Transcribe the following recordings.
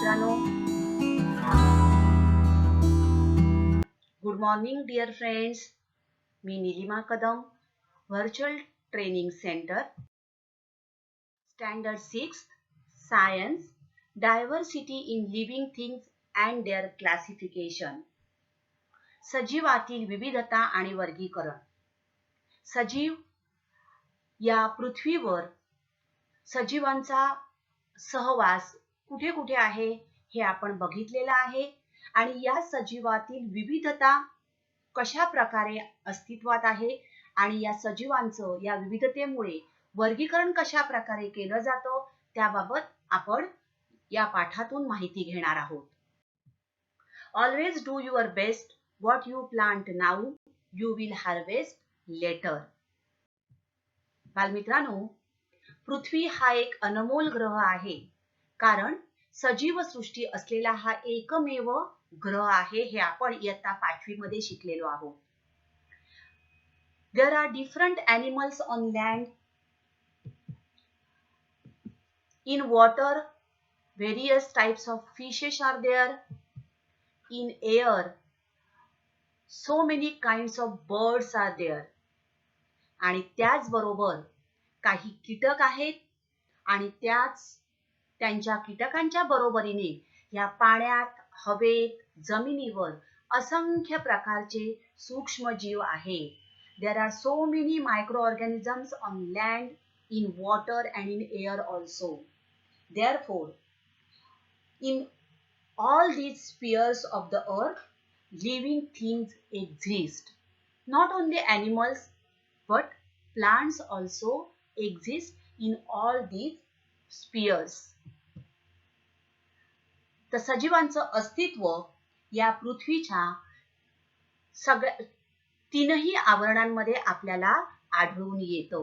बालमित्रांनो, good morning dear friends. मी Nilima Kadam, virtual training centre, standard 6 science, diversity in living things and their classification. सजीवातील विविधता आणि वर्गीकरण. सजीव या पृथ्वीवर सजीवांचा सहवास कुठे कुठे आहे हे आपण बघितलेलं आहे आणि या सजीवातील विविधता कशा प्रकारे अस्तित्वात आहे आणि या सजीवांचं या विविधतेमुळे वर्गीकरण कशा प्रकारे केलं जातं त्याबाबत आपण या पाठातून माहिती घेणार आहोत. Always do your best. What you plant now you will harvest later. बालमित्रांनो, पृथ्वी हा एक अनमोल ग्रह आहे, कारण सजीव सृष्टी असलेला हा एकमेव ग्रह आहे हे आपण इयत्ता 5वी मध्ये शिकलेलो आहोत. There are different animals on land, in water, various types of fishes are there, in air, so many kinds of birds are there. आणि त्याचबरोबर काही कीटक आहेत आणि त्यांच्या कीटकांच्या बरोबरीने या पाण्यात, हवेत, जमिनीवर असंख्य प्रकारचे सूक्ष्म जीव आहेत. There are so many microorganisms on land, in water and in air also. Therefore, in all these spheres of the earth, living things exist. Not only animals, but plants also exist in all these spheres. तर सजीवांचं अस्तित्व या पृथ्वीच्या सगळ्या तीनही आवरणांमध्ये आपल्याला आढळून येतो.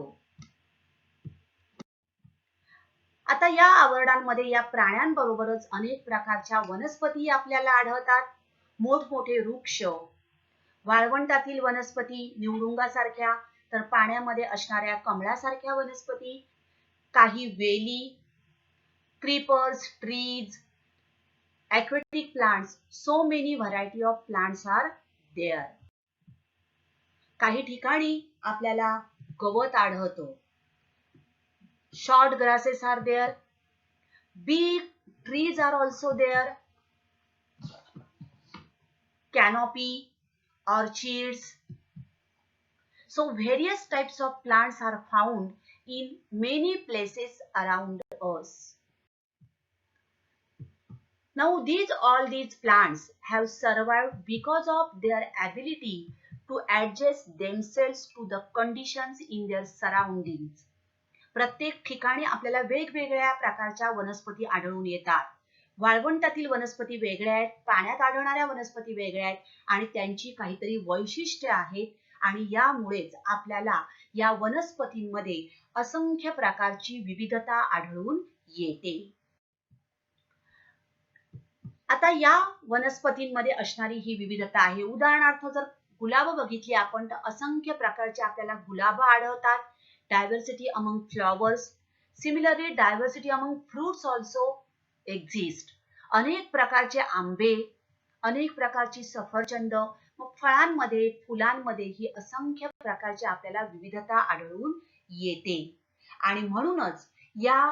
आता या आवरणांमध्ये या प्राण्यांबरोबरच अनेक प्रकारच्या वनस्पती आपल्याला आढळतात. मोठमोठे वृक्ष, वाळवंटातील वनस्पती, निवडुंगासारख्या, तर पाण्यामध्ये असणाऱ्या कमळासारख्या वनस्पती, काही वेली, creepers, trees, aquatic plants, so many variety of plants are there. काही ठिकाणी आपल्याला गवत आढळतो. Short grasses are there. Big trees are also there. Canopy, orchids. So various types of plants are found in many places around us. Now all these plants have survived because of their ability to adjust themselves to the conditions in their surroundings. प्रत्येक ठिकाणी आपल्याला वेगवेगळ्या प्रकारच्या वनस्पती आढळून येतात. वाळवंटातील वनस्पती वेगळ्या आहेत, पाण्यात आढळणाऱ्या वनस्पती वेगळ्या आहेत आणि त्यांची काहीतरी वैशिष्ट्ये आहेत आणि यामुळेच आपल्याला या वनस्पतींमध्ये असंख्य प्रकारची विविधता आढळून येते. आता या वनस्पतींमध्ये असणारी ही विविधता आहे. उदाहरणार्थ जर गुलाब बघितली आपण तर असंख्य प्रकारचे आपल्याला गुलाब आढळतात. Diversity among flowers. Similarly diversity among fruits also exist. अनेक प्रकारचे आंबे, अनेक प्रकारची सफरचंद, मग फळांमध्ये, फुलांमध्ये ही असंख्य प्रकारची आपल्याला विविधता आढळून येते आणि म्हणूनच या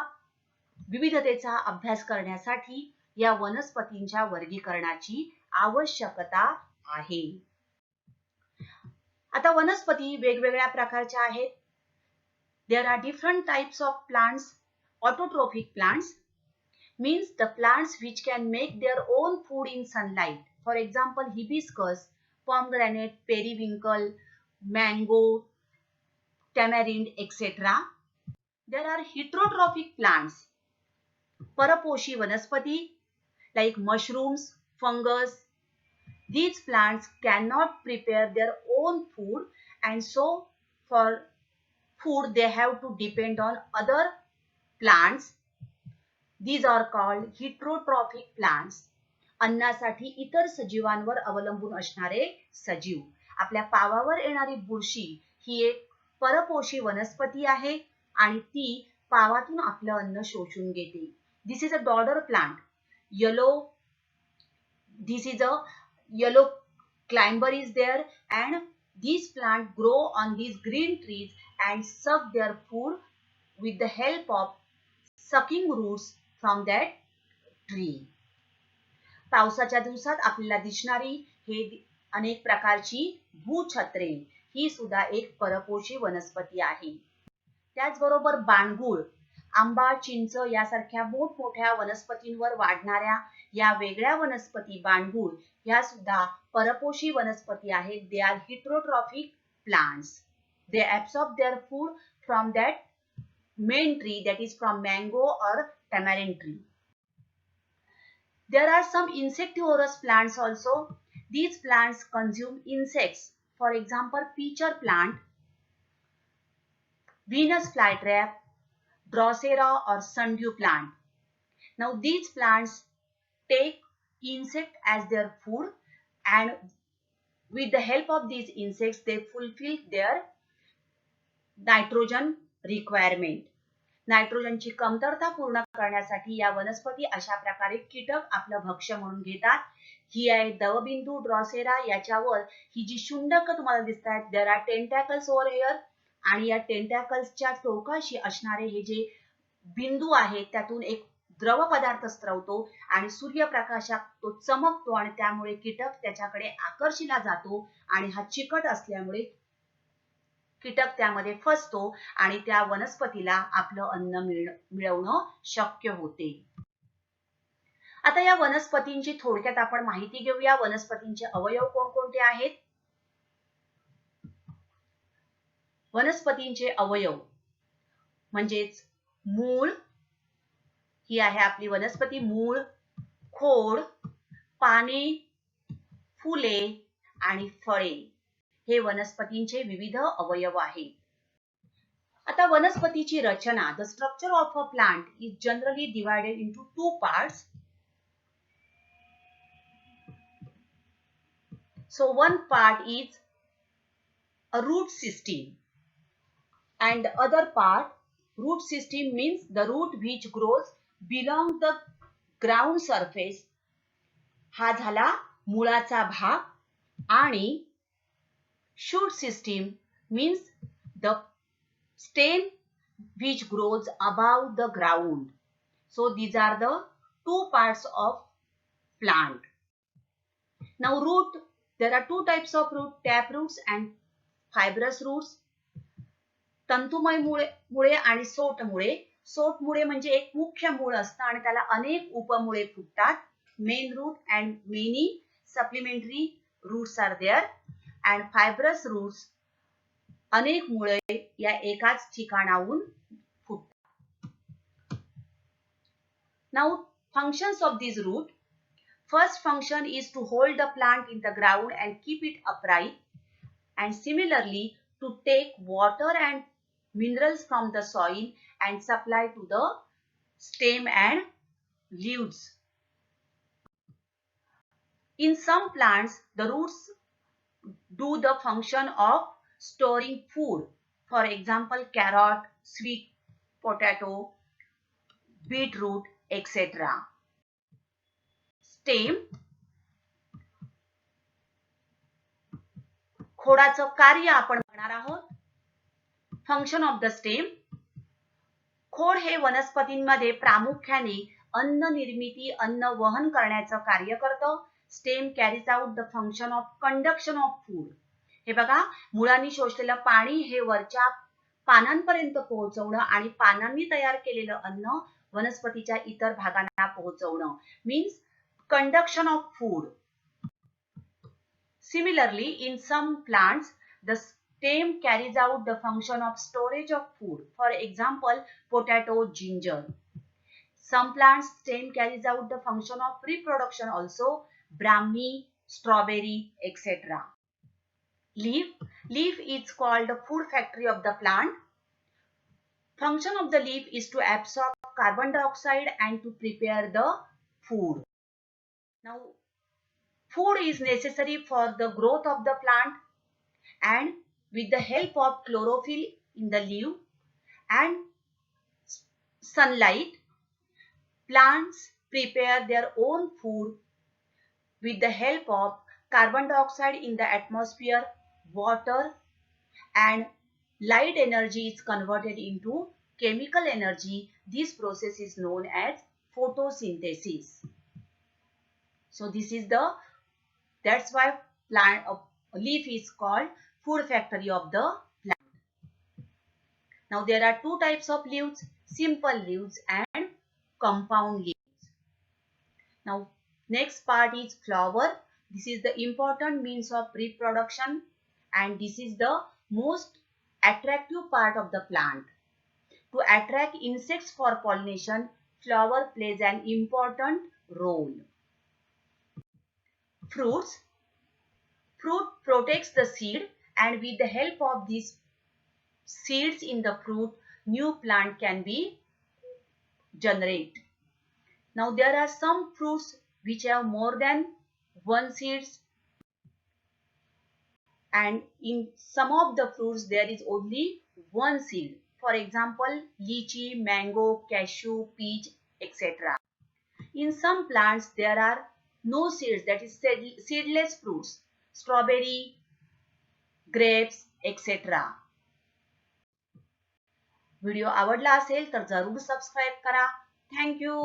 विविधतेचा अभ्यास करण्यासाठी या वनस्पतींच्या वर्गीकरणाची आवश्यकता आहे. आता वनस्पती वेगवेगळ्या प्रकारच्या आहेत. There are different types of plants. Autotrophic plants means the plants which can make their own food in sunlight. For example, hibiscus, pomegranate, periwinkle, mango, tamarind, etc. There are heterotrophic plants. परपोषी वनस्पती like mushrooms, fungus. These plants cannot prepare their own food and so for food they have to depend on other plants. These are called heterotrophic plants. अन्नासाठी इतर सजीवांवर अवलंबून असणारे सजीव. आपल्या पावावर येणारी बुरशी ही एक परपोषी वनस्पती आहे आणि ती पावातून आपलं अन्न शोषून घेते. This is a dodder plant. yellow, this is a yellow climber is there, and these plants grow on these green trees and suck their food with the help of sucking roots from that tree. पावसाच्या दिवसात आपल्याला दिसणारी हे अनेक प्रकारची भूछत्रे ही सुद्धा एक परपोषी वनस्पती आहे. त्याचबरोबर बाणगुळ, आंबा, चिंच यासारख्या मोठमोठ्या वनस्पतींवर वाढणाऱ्या या वेगळ्या वनस्पती बाणगुळ ह्या सुद्धा परपोषी वनस्पती आहेत. They are heterotrophic plants. They absorb their food from that main tree, that is from mango or tamarind tree. There are some insectivorous plants also. These plants consume insects. For example, peacher plant, Venus flytrap, Drosera or sundew plant. Now these plants take insect as their food, and with the help of these insects they fulfill their nitrogen requirement. नायट्रोजनची कमतरता पूर्ण करण्यासाठी या वनस्पती अशा प्रकारे कीटक आपलं भक्ष्य म्हणून घेतात. ही आहे दवबिंदू ड्रॉसेरा. याच्यावर ही जी शुंडक तुम्हाला दिसत आहेत, there R tentacles over here, आणि या टेंटॅकल्सच्या टोकाशी असणारे हे जे बिंदू आहेत त्यातून एक द्रव पदार्थ स्त्रवतो आणि सूर्यप्रकाशात तो चमकतो आणि त्यामुळे कीटक त्याच्याकडे आकर्षिला जातो आणि हा चिकट असल्यामुळे कीटक त्यामध्ये फसतो आणि त्या वनस्पतीला आपलं अन्न मिळवणं शक्य होते. आता या वनस्पतींची थोडक्यात आपण माहिती घेऊया. वनस्पतींचे अवयव कोणकोणते आहेत? वनस्पतींचे अवयव म्हणजेच मूळ, ही आहे आपली वनस्पती, मूळ, खोड, पाने, फुले आणि फळे हे वनस्पतींचे विविध अवयव आहेत. आता वनस्पतीची रचना, the structure of a plant is generally divided into two parts. So one part is a root system, and the other part, root system means the root which grows below the ground surface. हा झाला मुळाचा भाग. आणि shoot system means the stem which grows above the ground. So these are the two parts of plant. Now root, there are two types of root, tap roots and fibrous roots. तंतुमय मुळे आणि सोट मुळे. सोट मुळे म्हणजे एक मुख्य मूळ असतं आणि त्याला अनेक उपमुळे फुटतात. Main root and many supplementary roots are there. And fibrous roots, अनेक मुळे या एकाच ठिकाणाहून फुटतात. Now functions of these root. First function is to hold the plant in the ground and keep it upright, and similarly to take water and minerals from the soil and supply to the stem and leaves. In some plants, the roots do the function of storing food. For example, carrot, sweet potato, beetroot, etc. Stem, खोडाचं कार्य आपण बघणार आहोत. Function of the stem. खोड हे वनस्पतींमध्ये प्रामुख्याने अन्न निर्मिती, अन्न वहन करण्याचं कार्य करतं. Stem carries out the function of conduction of food. हे बघा, मुळांनी शोषलेलं पाणी हे वरच्या पानांपर्यंत पोहोचवणं आणि पानांनी तयार केलेलं अन्न वनस्पतीच्या इतर भागांना पोहोचवणं, means conduction of food. Similarly, in some plants, the stem carries out the function of storage of food. For example, potato, ginger. Some plants stem carries out the function of reproduction also. Brahmi, strawberry, etc. Leaf. Leaf is called the food factory of the plant. Function of the leaf is to absorb carbon dioxide and to prepare the food. Now, food is necessary for the growth of the plant, and with the help of chlorophyll in the leaf and sunlight, plants prepare their own food with the help of carbon dioxide in the atmosphere, water, and light energy is converted into chemical energy. This process is known as photosynthesis. So this is that's why plant leaf is called food factory of the plant. Now there are two types of leaves, simple leaves and compound leaves. Now next part is flower. This is the important means of reproduction and this is the most attractive part of the plant. To attract insects for pollination, flower plays an important role. Fruits. Fruit protects the seed and with the help of these seeds in the fruit, new plant can be generated. Now there are some fruits which have more than one seeds and in some of the fruits there is only one seed. For example, lychee, mango, cashew, peach, etc. In some plants there are no seeds, that is seedless fruits, strawberry, grapes, etc. Video आवडला असेल तर जरूर subscribe करा. Thank you.